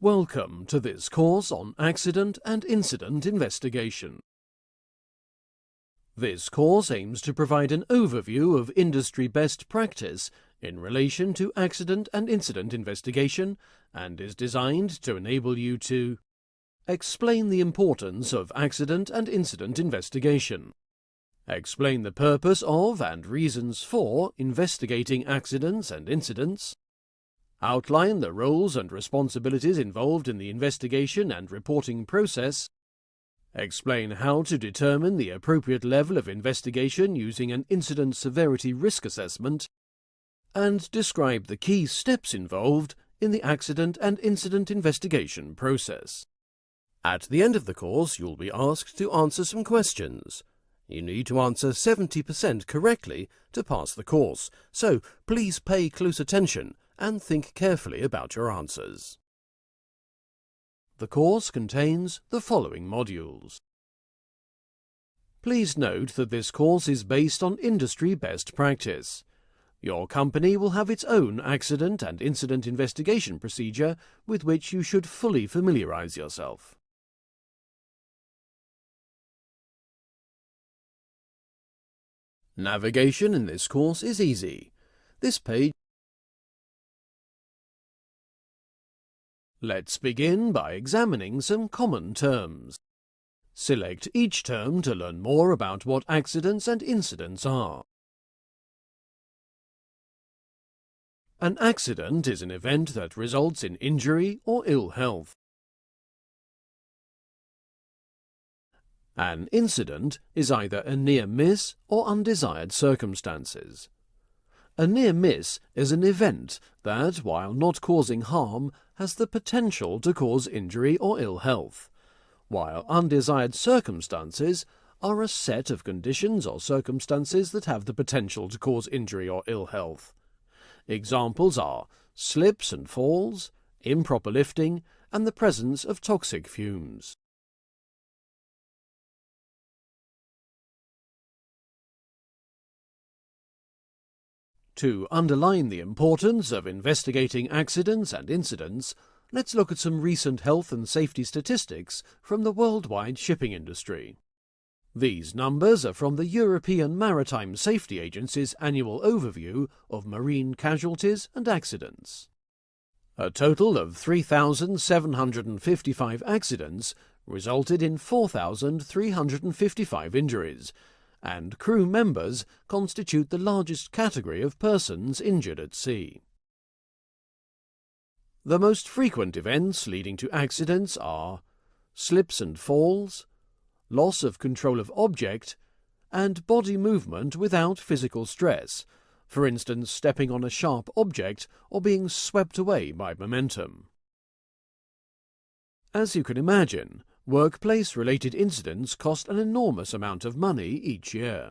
Welcome to this course on Accident and Incident Investigation. This course aims to provide an overview of industry best practice in relation to accident and incident investigation and is designed to enable you to explain the importance of accident and incident investigation, explain the purpose of and reasons for investigating accidents and incidents, outline the roles and responsibilities involved in the investigation and reporting process, explain how to determine the appropriate level of investigation using an incident severity risk assessment, and describe the key steps involved in the accident and incident investigation process. At the end of the course, you'll be asked to answer some questions. You need to answer 70% correctly to pass the course, so please pay close attention and think carefully about your answers. The course contains the following modules. Please note that this course is based on industry best practice. Your company will have its own accident and incident investigation procedure with which you should fully familiarize yourself. Navigation in this course is easy. This page. Let's begin by examining some common terms. Select each term to learn more about what accidents and incidents are. An accident is an event that results in injury or ill health. An incident is either a near miss or undesired circumstances. A near miss is an event that, while not causing harm, has the potential to cause injury or ill health, while undesired circumstances are a set of conditions or circumstances that have the potential to cause injury or ill health. Examples are slips and falls, improper lifting, and the presence of toxic fumes. To underline the importance of investigating accidents and incidents, let's look at some recent health and safety statistics from the worldwide shipping industry. These numbers are from the European Maritime Safety Agency's annual overview of marine casualties and accidents. A total of 3,755 accidents resulted in 4,355 injuries, and crew members constitute the largest category of persons injured at sea. The most frequent events leading to accidents are slips and falls, loss of control of object, and body movement without physical stress, for instance stepping on a sharp object or being swept away by momentum. As you can imagine, workplace-related incidents cost an enormous amount of money each year.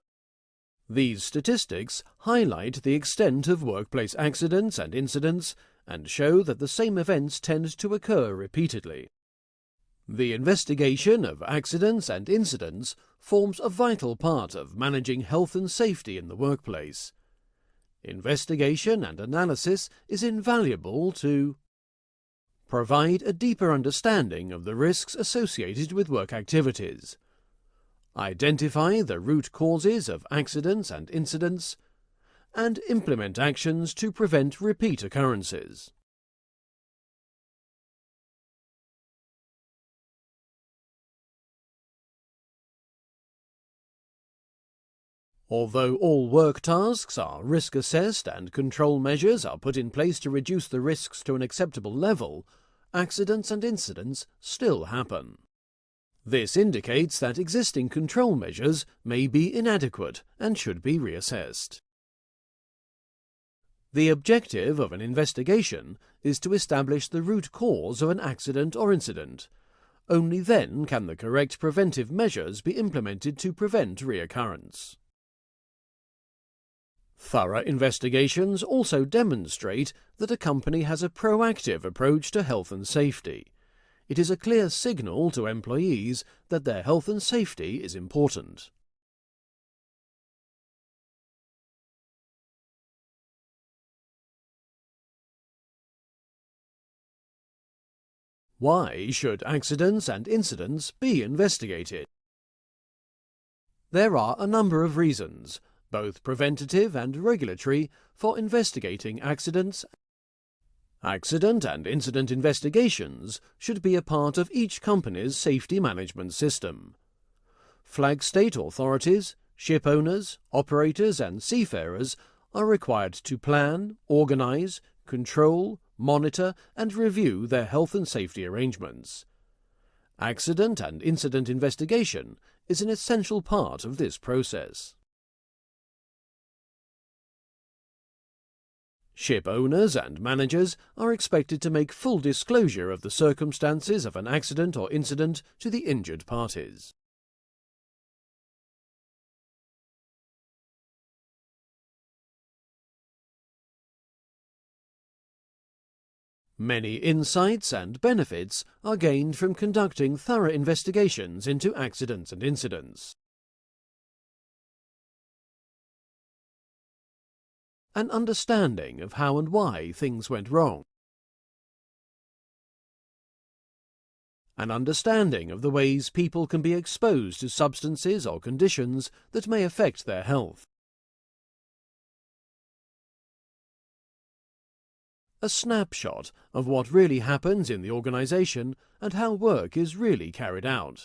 These statistics highlight the extent of workplace accidents and incidents and show that the same events tend to occur repeatedly. The investigation of accidents and incidents forms a vital part of managing health and safety in the workplace. Investigation and analysis is invaluable to provide a deeper understanding of the risks associated with work activities, identify the root causes of accidents and incidents, and implement actions to prevent repeat occurrences. Although all work tasks are risk assessed and control measures are put in place to reduce the risks to an acceptable level, accidents and incidents still happen. This indicates that existing control measures may be inadequate and should be reassessed. The objective of an investigation is to establish the root cause of an accident or incident. Only then can the correct preventive measures be implemented to prevent reoccurrence. Thorough investigations also demonstrate that a company has a proactive approach to health and safety. It is a clear signal to employees that their health and safety is important. Why should accidents and incidents be investigated? There are a number of reasons, both preventative and regulatory, for investigating accidents. Accident and incident investigations should be a part of each company's safety management system. Flag state authorities, ship owners, operators and seafarers are required to plan, organize, control, monitor and review their health and safety arrangements. Accident and incident investigation is an essential part of this process. Ship owners and managers are expected to make full disclosure of the circumstances of an accident or incident to the injured parties. Many insights and benefits are gained from conducting thorough investigations into accidents and incidents. An understanding of how and why things went wrong. An understanding of the ways people can be exposed to substances or conditions that may affect their health. A snapshot of what really happens in the organization and how work is really carried out.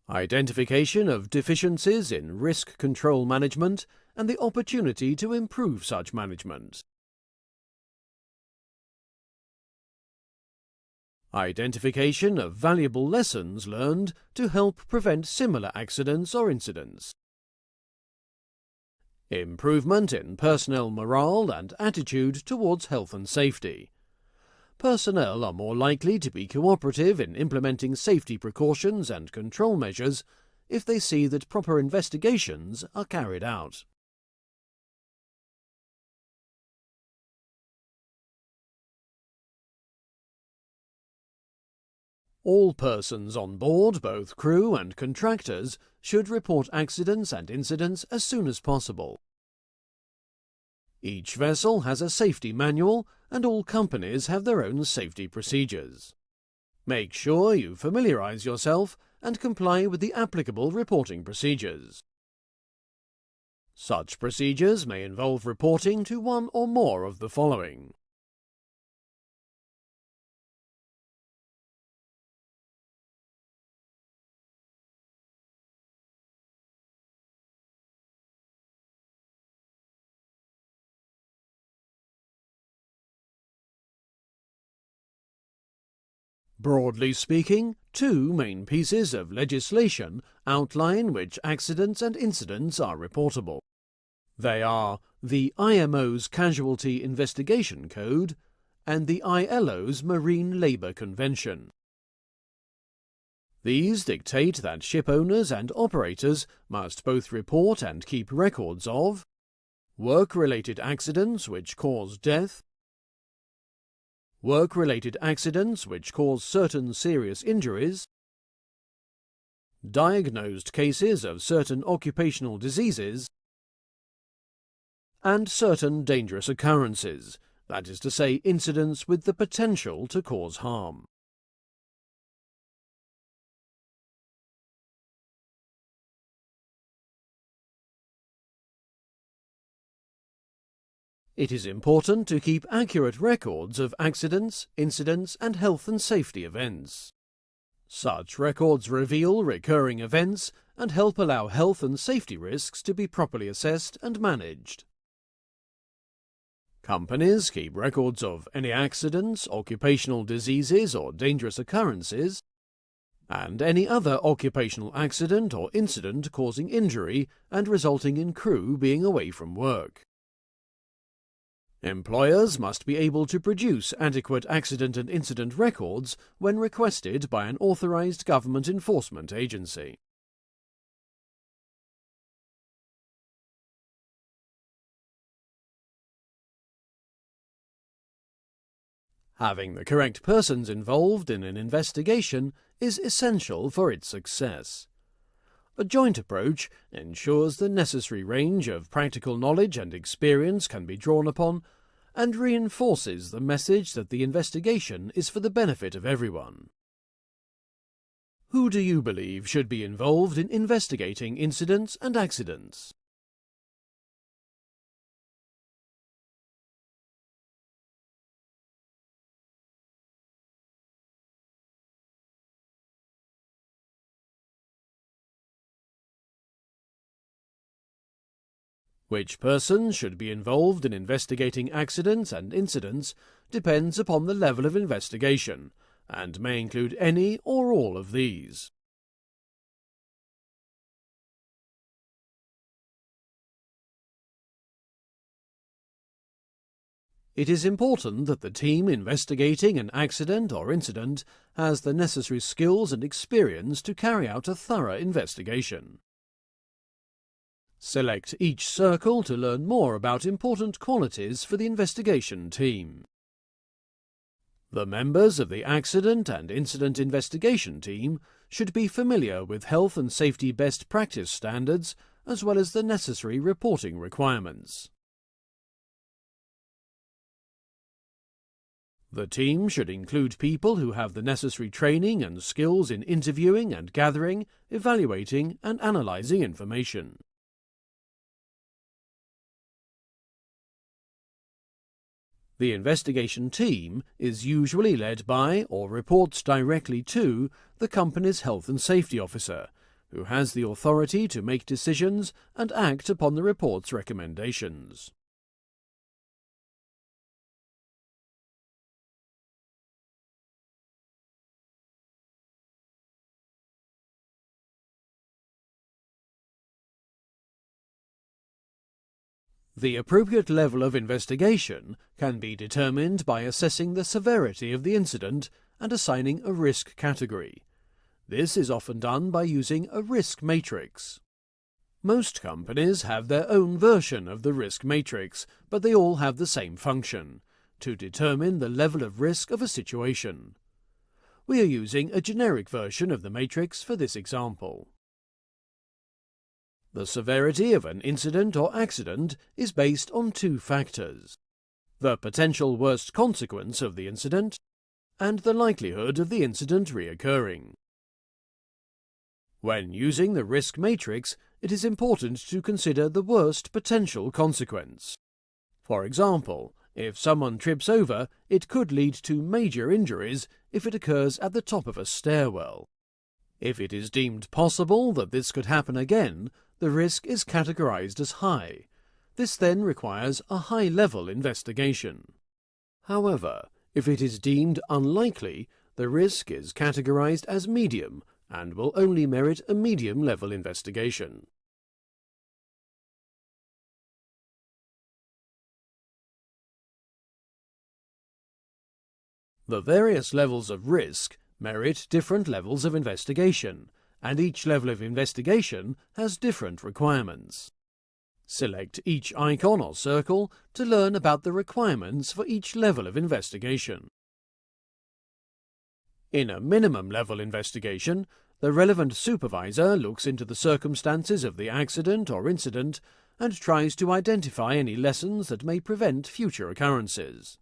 Identification of deficiencies in risk control management and the opportunity to improve such management. Identification of valuable lessons learned to help prevent similar accidents or incidents. Improvement in personnel morale and attitude towards health and safety. Personnel are more likely to be cooperative in implementing safety precautions and control measures if they see that proper investigations are carried out. All persons on board, both crew and contractors, should report accidents and incidents as soon as possible. Each vessel has a safety manual and all companies have their own safety procedures. Make sure you familiarize yourself and comply with the applicable reporting procedures. Such procedures may involve reporting to one or more of the following. Broadly speaking, two main pieces of legislation outline which accidents and incidents are reportable. They are the IMO's Casualty Investigation Code and the ILO's Marine Labour Convention. These dictate that ship owners and operators must both report and keep records of work-related accidents which cause death, work-related accidents which cause certain serious injuries, diagnosed cases of certain occupational diseases, and certain dangerous occurrences, that is to say, incidents with the potential to cause harm. It is important to keep accurate records of accidents, incidents, and health and safety events. Such records reveal recurring events and help allow health and safety risks to be properly assessed and managed. Companies keep records of any accidents, occupational diseases, or dangerous occurrences, and any other occupational accident or incident causing injury and resulting in crew being away from work. Employers must be able to produce adequate accident and incident records when requested by an authorized government enforcement agency. Having the correct persons involved in an investigation is essential for its success. A joint approach ensures the necessary range of practical knowledge and experience can be drawn upon, and reinforces the message that the investigation is for the benefit of everyone. Who do you believe should be involved in investigating incidents and accidents? Which person should be involved in investigating accidents and incidents depends upon the level of investigation, and may include any or all of these. It is important that the team investigating an accident or incident has the necessary skills and experience to carry out a thorough investigation. Select each circle to learn more about important qualities for the investigation team. The members of the Accident and Incident Investigation Team should be familiar with health and safety best practice standards as well as the necessary reporting requirements. The team should include people who have the necessary training and skills in interviewing and gathering, evaluating and analysing information. The investigation team is usually led by or reports directly to the company's health and safety officer, who has the authority to make decisions and act upon the report's recommendations. The appropriate level of investigation can be determined by assessing the severity of the incident and assigning a risk category. This is often done by using a risk matrix. Most companies have their own version of the risk matrix, but they all have the same function: to determine the level of risk of a situation. We are using a generic version of the matrix for this example. The severity of an incident or accident is based on two factors: the potential worst consequence of the incident and the likelihood of the incident reoccurring. When using the risk matrix, it is important to consider the worst potential consequence. For example, if someone trips over, it could lead to major injuries if it occurs at the top of a stairwell. If it is deemed possible that this could happen again, the risk is categorized as high. This then requires a high-level investigation. However, if it is deemed unlikely, the risk is categorized as medium and will only merit a medium-level investigation. The various levels of risk merit different levels of investigation, and each level of investigation has different requirements. Select each icon or circle to learn about the requirements for each level of investigation. In a minimum level investigation, the relevant supervisor looks into the circumstances of the accident or incident and tries to identify any lessons that may prevent future occurrences.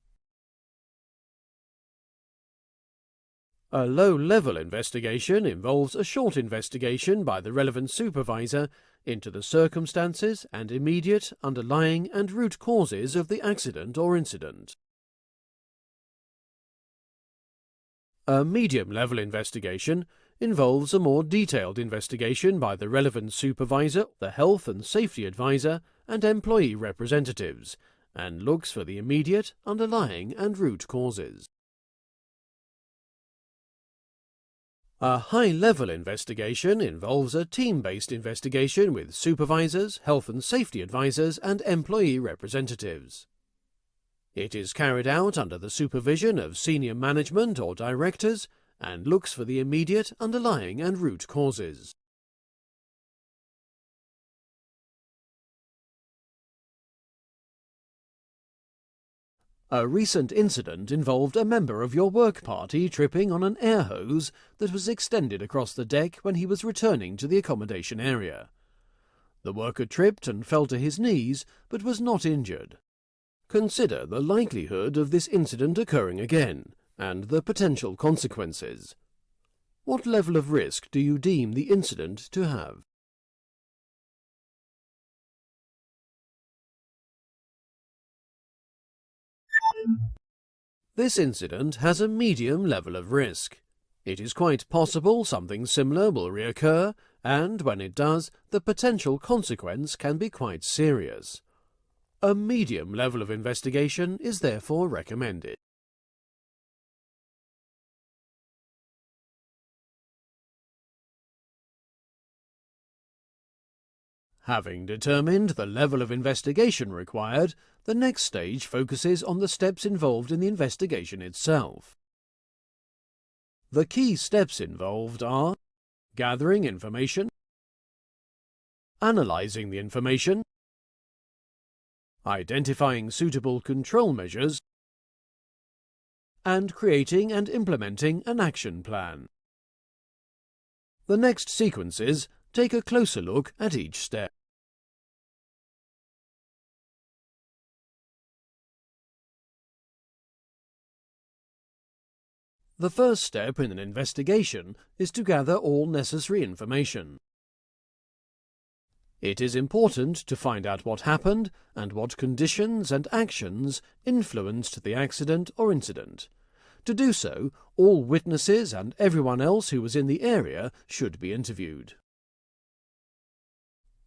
A low-level investigation involves a short investigation by the relevant supervisor into the circumstances and immediate, underlying and root causes of the accident or incident. A medium-level investigation involves a more detailed investigation by the relevant supervisor, the health and safety advisor, and employee representatives, and looks for the immediate, underlying and root causes. A high-level investigation involves a team-based investigation with supervisors, health and safety advisors, and employee representatives. It is carried out under the supervision of senior management or directors and looks for the immediate, underlying and root causes. A recent incident involved a member of your work party tripping on an air hose that was extended across the deck when he was returning to the accommodation area. The worker tripped and fell to his knees, but was not injured. Consider the likelihood of this incident occurring again and the potential consequences. What level of risk do you deem the incident to have? This incident has a medium level of risk. It is quite possible something similar will reoccur, and when it does, the potential consequence can be quite serious. A medium level of investigation is therefore recommended. Having determined the level of investigation required, the next stage focuses on the steps involved in the investigation itself. The key steps involved are gathering information, analyzing the information, identifying suitable control measures, and creating and implementing an action plan. The next sequences take a closer look at each step. The first step in an investigation is to gather all necessary information. It is important to find out what happened and what conditions and actions influenced the accident or incident. To do so, all witnesses and everyone else who was in the area should be interviewed.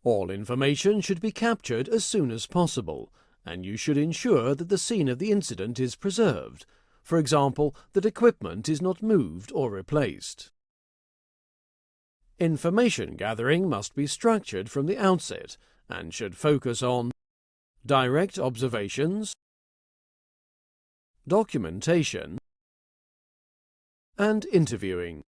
All information should be captured as soon as possible, and you should ensure that the scene of the incident is preserved. For example, that equipment is not moved or replaced. Information gathering must be structured from the outset and should focus on direct observations, documentation, and interviewing.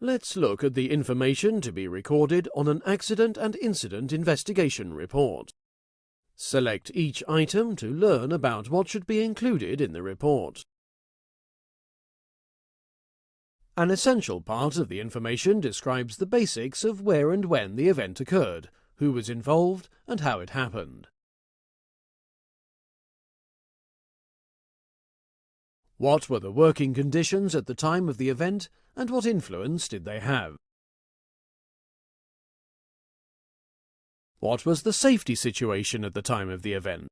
Let's look at the information to be recorded on an accident and incident investigation report. Select each item to learn about what should be included in the report. An essential part of the information describes the basics of where and when the event occurred, who was involved, and how it happened. What were the working conditions at the time of the event, and what influence did they have? What was the safety situation at the time of the event?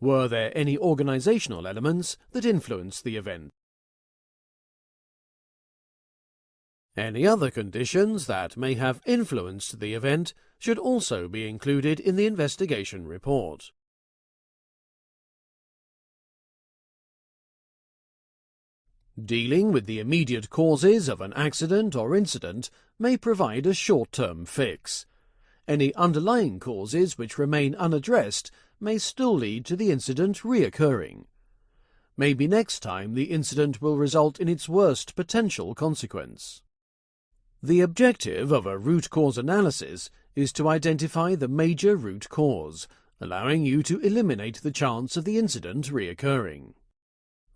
Were there any organizational elements that influenced the event? Any other conditions that may have influenced the event should also be included in the investigation report. Dealing with the immediate causes of an accident or incident may provide a short-term fix. Any underlying causes which remain unaddressed may still lead to the incident reoccurring. Maybe next time the incident will result in its worst potential consequence. The objective of a root cause analysis is to identify the major root cause, allowing you to eliminate the chance of the incident reoccurring.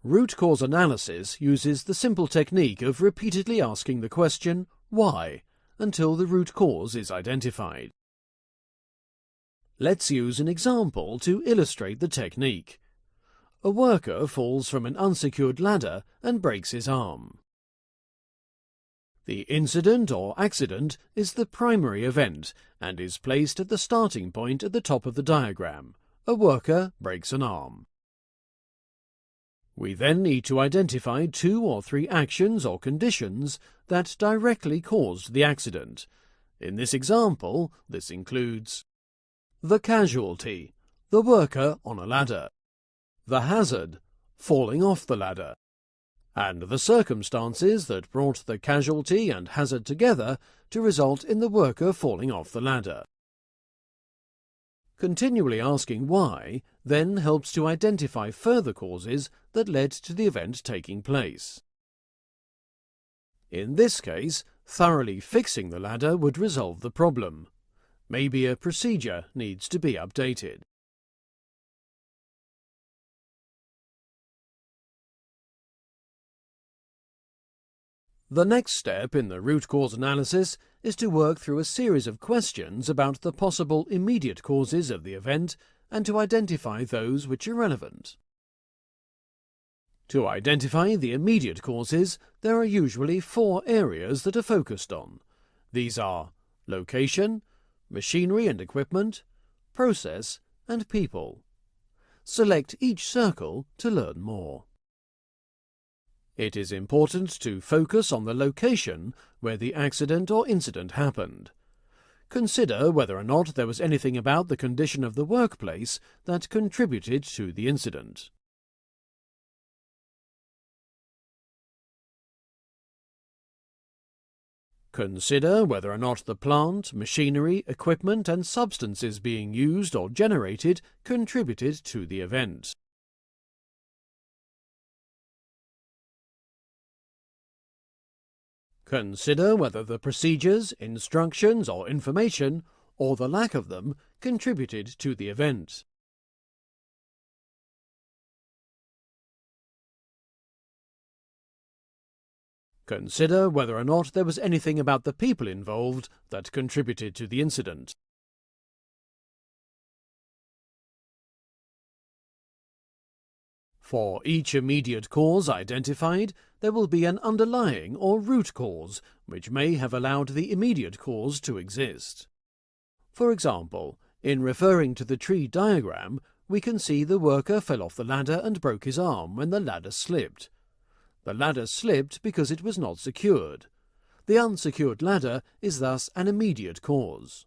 Root cause analysis uses the simple technique of repeatedly asking the question, why, until the root cause is identified. Let's use an example to illustrate the technique. A worker falls from an unsecured ladder and breaks his arm. The incident or accident is the primary event and is placed at the starting point at the top of the diagram. A worker breaks an arm. We then need to identify 2 or 3 actions or conditions that directly caused the accident. In this example, this includes the casualty, the worker on a ladder, the hazard, falling off the ladder, and the circumstances that brought the casualty and hazard together to result in the worker falling off the ladder. Continually asking why then helps to identify further causes that led to the event taking place. In this case, thoroughly fixing the ladder would resolve the problem. Maybe a procedure needs to be updated. The next step in the root cause analysis is to work through a series of questions about the possible immediate causes of the event and to identify those which are relevant. To identify the immediate causes, there are usually 4 areas that are focused on. These are location, machinery and equipment, process, and people. Select each circle to learn more. It is important to focus on the location where the accident or incident happened. Consider whether or not there was anything about the condition of the workplace that contributed to the incident. Consider whether or not the plant, machinery, equipment and substances being used or generated contributed to the event. Consider whether the procedures, instructions or information, or the lack of them, contributed to the event. Consider whether or not there was anything about the people involved that contributed to the incident. For each immediate cause identified, there will be an underlying or root cause which may have allowed the immediate cause to exist. For example, in referring to the tree diagram, we can see the worker fell off the ladder and broke his arm when the ladder slipped. The ladder slipped because it was not secured. The unsecured ladder is thus an immediate cause.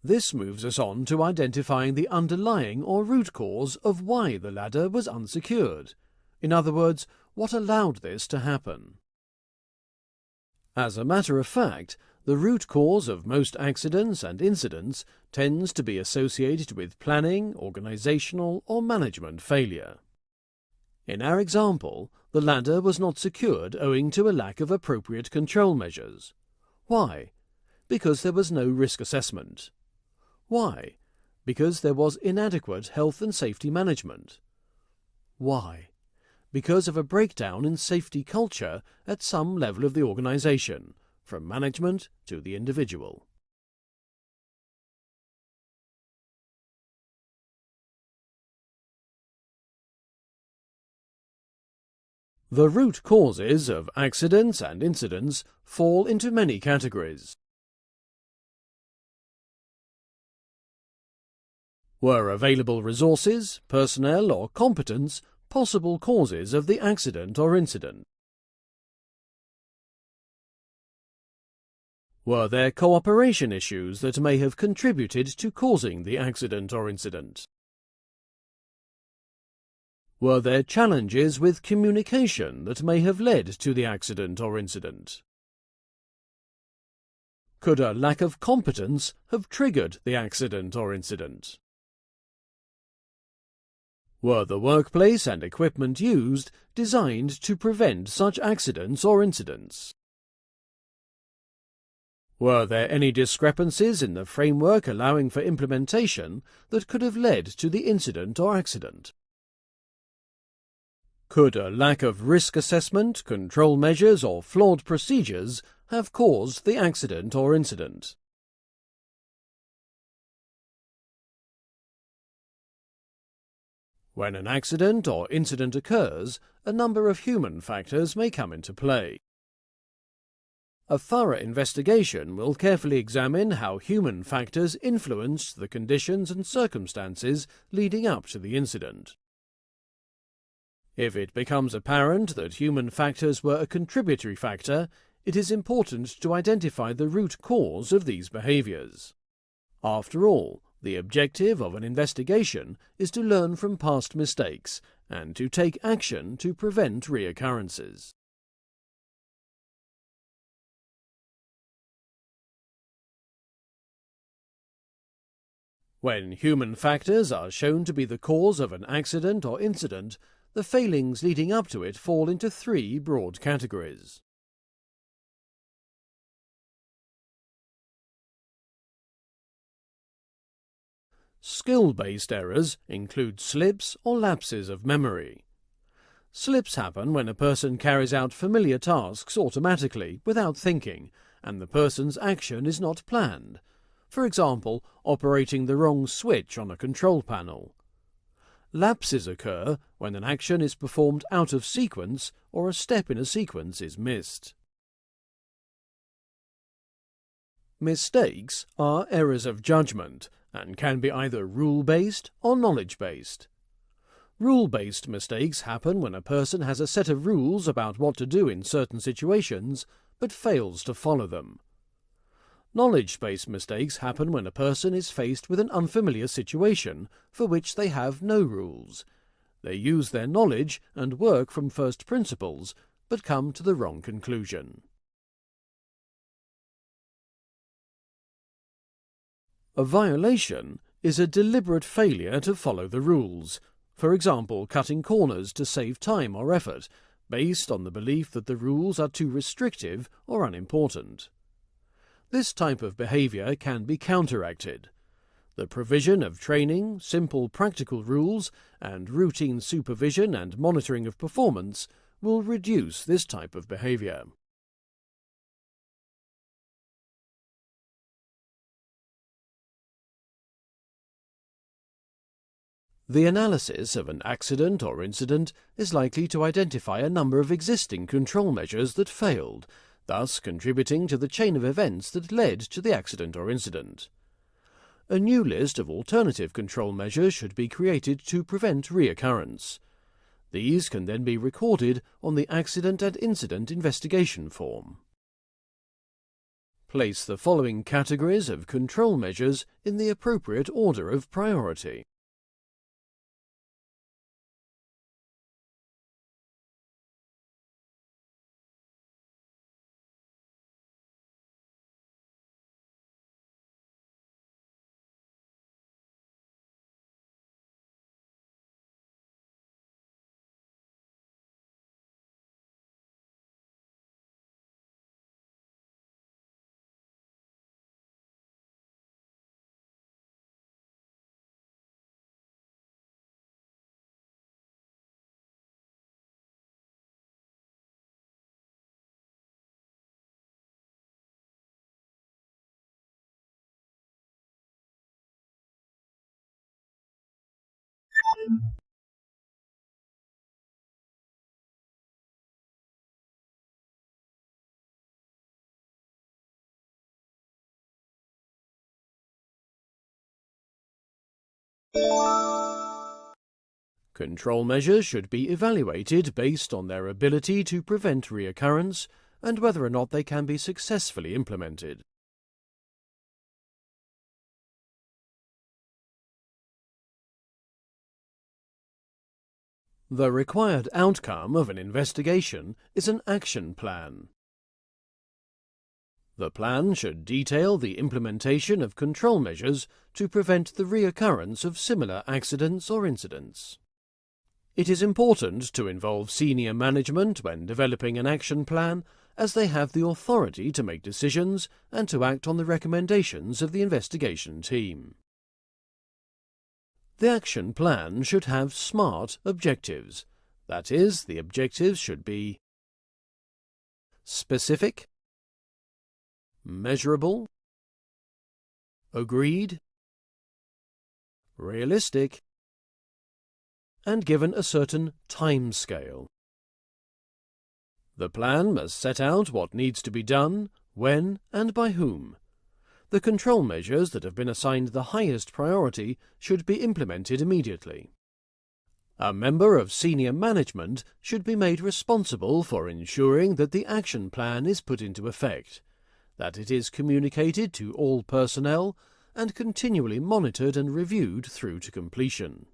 This moves us on to identifying the underlying or root cause of why the ladder was unsecured. In other words, what allowed this to happen? As a matter of fact, the root cause of most accidents and incidents tends to be associated with planning, organizational, or management failure. In our example, the ladder was not secured owing to a lack of appropriate control measures. Why? Because there was no risk assessment. Why? Because there was inadequate health and safety management. Why? Because of a breakdown in safety culture at some level of the organization, from management to the individual. The root causes of accidents and incidents fall into many categories. Were available resources, personnel or competence possible causes of the accident or incident? Were there cooperation issues that may have contributed to causing the accident or incident? Were there challenges with communication that may have led to the accident or incident? Could a lack of competence have triggered the accident or incident? Were the workplace and equipment used designed to prevent such accidents or incidents? Were there any discrepancies in the framework allowing for implementation that could have led to the incident or accident? Could a lack of risk assessment, control measures or flawed procedures have caused the accident or incident? When an accident or incident occurs, a number of human factors may come into play. A thorough investigation will carefully examine how human factors influenced the conditions and circumstances leading up to the incident. If it becomes apparent that human factors were a contributory factor, it is important to identify the root cause of these behaviors. After all, the objective of an investigation is to learn from past mistakes and to take action to prevent reoccurrences. When human factors are shown to be the cause of an accident or incident, the failings leading up to it fall into 3 broad categories. Skill-based errors include slips or lapses of memory. Slips happen when a person carries out familiar tasks automatically without thinking, and the person's action is not planned. For example, operating the wrong switch on a control panel. Lapses occur when an action is performed out of sequence or a step in a sequence is missed. Mistakes are errors of judgment and can be either rule-based or knowledge-based. Rule-based mistakes happen when a person has a set of rules about what to do in certain situations but fails to follow them. Knowledge-based mistakes happen when a person is faced with an unfamiliar situation for which they have no rules. They use their knowledge and work from first principles, but come to the wrong conclusion. A violation is a deliberate failure to follow the rules, for example, cutting corners to save time or effort, based on the belief that the rules are too restrictive or unimportant. This type of behavior can be counteracted. The provision of training, simple practical rules, and routine supervision and monitoring of performance will reduce this type of behavior. The analysis of an accident or incident is likely to identify a number of existing control measures that failed, thus contributing to the chain of events that led to the accident or incident. A new list of alternative control measures should be created to prevent reoccurrence. These can then be recorded on the Accident and Incident Investigation Form. Place the following categories of control measures in the appropriate order of priority. Control measures should be evaluated based on their ability to prevent reoccurrence and whether or not they can be successfully implemented. The required outcome of an investigation is an action plan. The plan should detail the implementation of control measures to prevent the reoccurrence of similar accidents or incidents. It is important to involve senior management when developing an action plan, as they have the authority to make decisions and to act on the recommendations of the investigation team. The action plan should have SMART objectives. That is, the objectives should be specific, measurable, agreed, realistic, and given a certain time scale. The plan must set out what needs to be done, when, and by whom. The control measures that have been assigned the highest priority should be implemented immediately. A member of senior management should be made responsible for ensuring that the action plan is put into effect, that it is communicated to all personnel, and continually monitored and reviewed through to completion.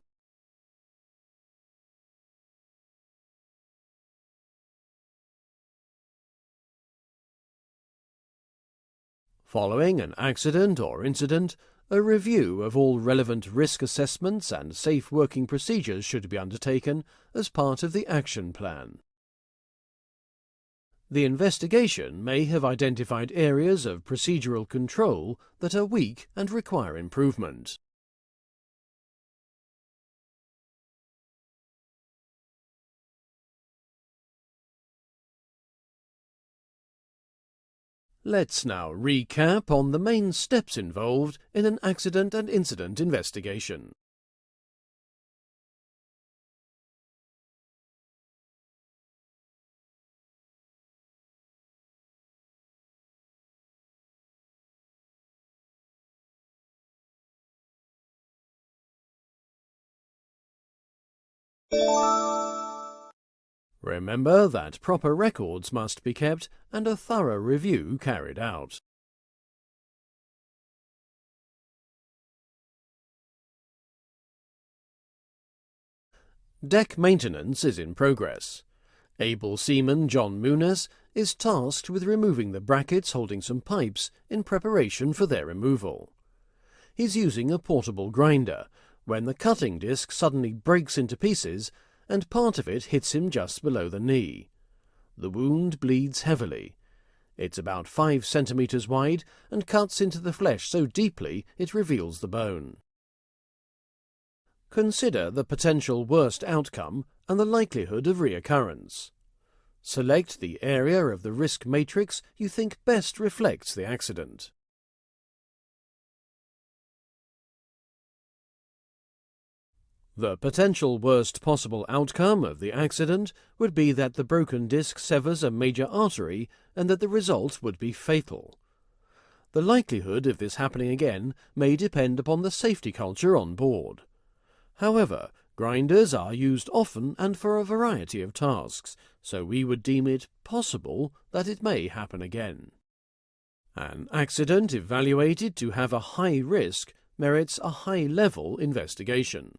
Following an accident or incident, a review of all relevant risk assessments and safe working procedures should be undertaken as part of the action plan. The investigation may have identified areas of procedural control that are weak and require improvement. Let's now recap on the main steps involved in an accident and incident investigation. Remember that proper records must be kept and a thorough review carried out. Deck maintenance is in progress. Able seaman John Muniz is tasked with removing the brackets holding some pipes in preparation for their removal. He's using a portable grinder when the cutting disc suddenly breaks into pieces and part of it hits him just below the knee. The wound bleeds heavily. It's about 5 centimeters wide and cuts into the flesh so deeply it reveals the bone. Consider the potential worst outcome and the likelihood of reoccurrence. Select the area of the risk matrix you think best reflects the accident. The potential worst possible outcome of the accident would be that the broken disc severs a major artery and that the result would be fatal. The likelihood of this happening again may depend upon the safety culture on board. However, grinders are used often and for a variety of tasks, so we would deem it possible that it may happen again. An accident evaluated to have a high risk merits a high-level investigation.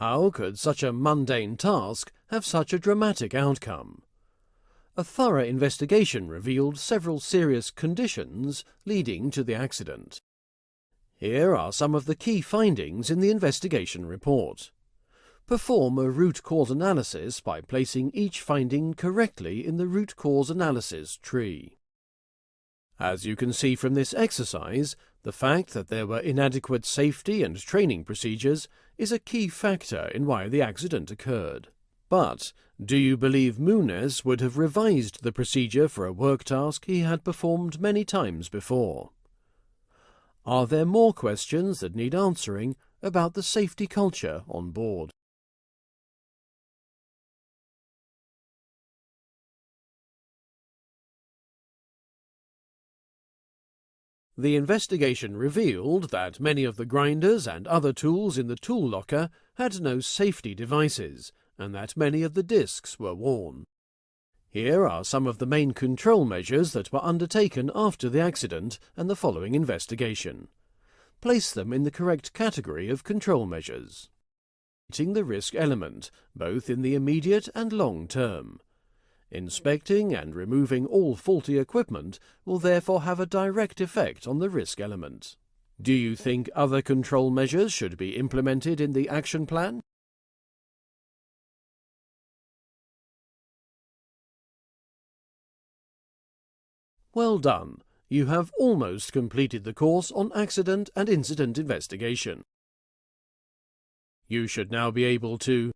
How could such a mundane task have such a dramatic outcome? A thorough investigation revealed several serious conditions leading to the accident. Here are some of the key findings in the investigation report. Perform a root cause analysis by placing each finding correctly in the root cause analysis tree. As you can see from this exercise, the fact that there were inadequate safety and training procedures is a key factor in why the accident occurred. But do you believe Muniz would have revised the procedure for a work task he had performed many times before? Are there more questions that need answering about the safety culture on board? The investigation revealed that many of the grinders and other tools in the tool locker had no safety devices, and that many of the discs were worn. Here are some of the main control measures that were undertaken after the accident and the following investigation. Place them in the correct category of control measures. Meeting the risk element, both in the immediate and long term. Inspecting and removing all faulty equipment will therefore have a direct effect on the risk element. Do you think other control measures should be implemented in the action plan? Well done. You have almost completed the course on accident and incident investigation. You should now be able to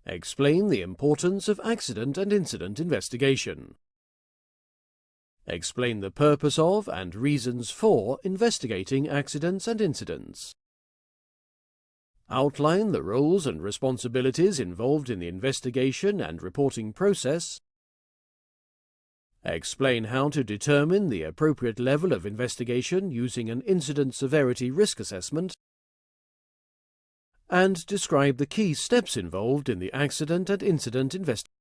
explain the importance of accident and incident investigation. Explain the purpose of and reasons for investigating accidents and incidents. Outline the roles and responsibilities involved in the investigation and reporting process. Explain how to determine the appropriate level of investigation using an incident severity risk assessment. And describe the key steps involved in the accident and incident investigation.